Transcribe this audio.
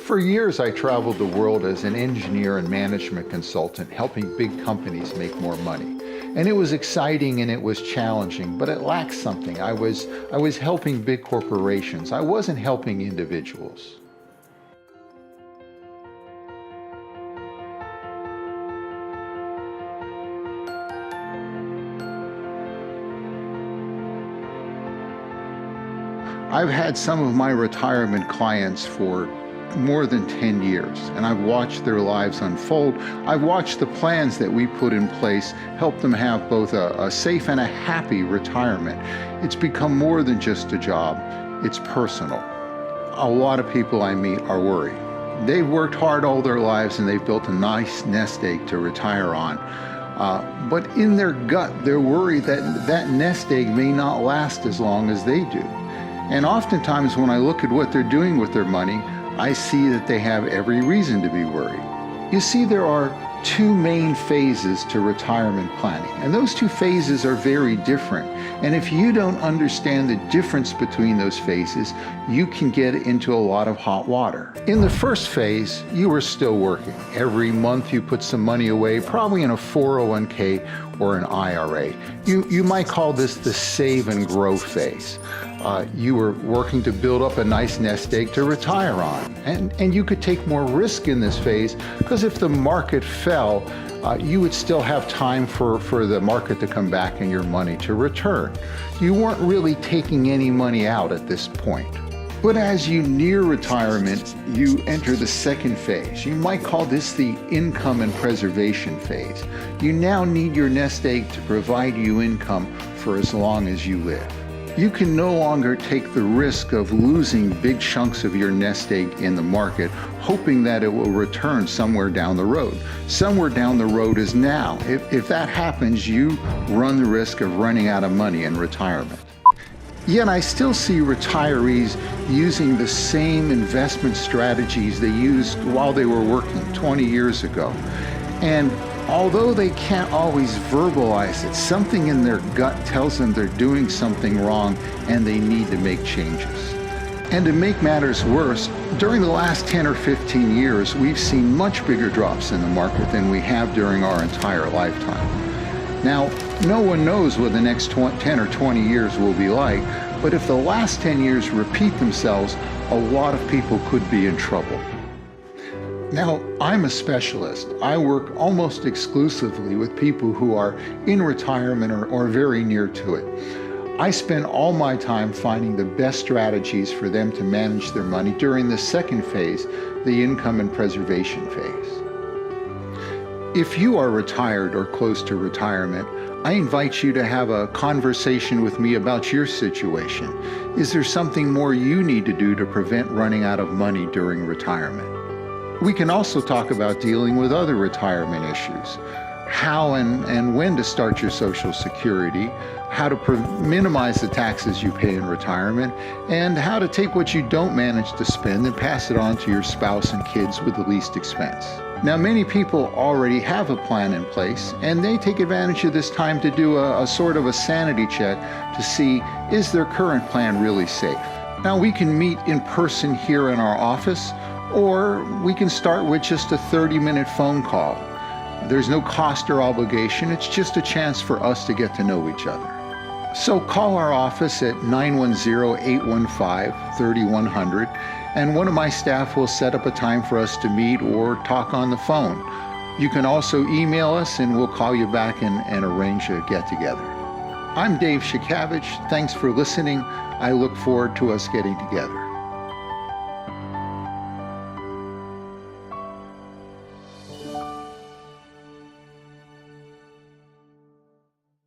For years, I traveled the world as an engineer and management consultant, helping big companies make more money. And it was exciting and it was challenging, but it lacked something. I was helping big corporations. I wasn't helping individuals. I've had some of my retirement clients for more than 10 years, and I've watched their lives unfold. I've watched the plans that we put in place help them have both a safe and a happy retirement. It's become more than just a job, it's personal. A lot of people I meet are worried. They've worked hard all their lives and they've built a nice nest egg to retire on. But in their gut, they're worried that that nest egg may not last as long as they do. And oftentimes when I look at what they're doing with their money, I see that they have every reason to be worried. You see, there are two main phases to retirement planning, and those two phases are very different. And if you don't understand the difference between those phases, you can get into a lot of hot water. In the first phase, you are still working. Every month you put some money away, probably in a 401k or an IRA. You might call this the save and grow phase. You were working to build up a nice nest egg to retire on. And you could take more risk in this phase because if the market fell, you would still have time for the market to come back and your money to return. You weren't really taking any money out at this point. But as you near retirement, you enter the second phase. You might call this the income and preservation phase. You now need your nest egg to provide you income for as long as you live. You can no longer take the risk of losing big chunks of your nest egg in the market, hoping that it will return somewhere down the road. Somewhere down the road is now. If that happens, you run the risk of running out of money in retirement. Yet I still see retirees using the same investment strategies they used while they were working 20 years ago. And although they can't always verbalize it, something in their gut tells them they're doing something wrong and they need to make changes. And to make matters worse, during the last 10 or 15 years, we've seen much bigger drops in the market than we have during our entire lifetime. Now, no one knows what the next 10 or 20 years will be like, but if the last 10 years repeat themselves, a lot of people could be in trouble. Now, I'm a specialist. I work almost exclusively with people who are in retirement or very near to it. I spend all my time finding the best strategies for them to manage their money during the second phase, the income and preservation phase. If you are retired or close to retirement, I invite you to have a conversation with me about your situation. Is there something more you need to do to prevent running out of money during retirement? We can also talk about dealing with other retirement issues. How and when to start your Social Security, how to minimize the taxes you pay in retirement, and how to take what you don't manage to spend and pass it on to your spouse and kids with the least expense. Now, many people already have a plan in place, and they take advantage of this time to do a sort of a sanity check to see, is their current plan really safe? Now, we can meet in person here in our office, or we can start with just a 30-minute phone call. There's no cost or obligation. It's just a chance for us to get to know each other. So call our office at 910-815-3100, and one of my staff will set up a time for us to meet or talk on the phone. You can also email us and we'll call you back and arrange a get-together. I'm Dave Shucavage. Thanks for listening. I look forward to us getting together.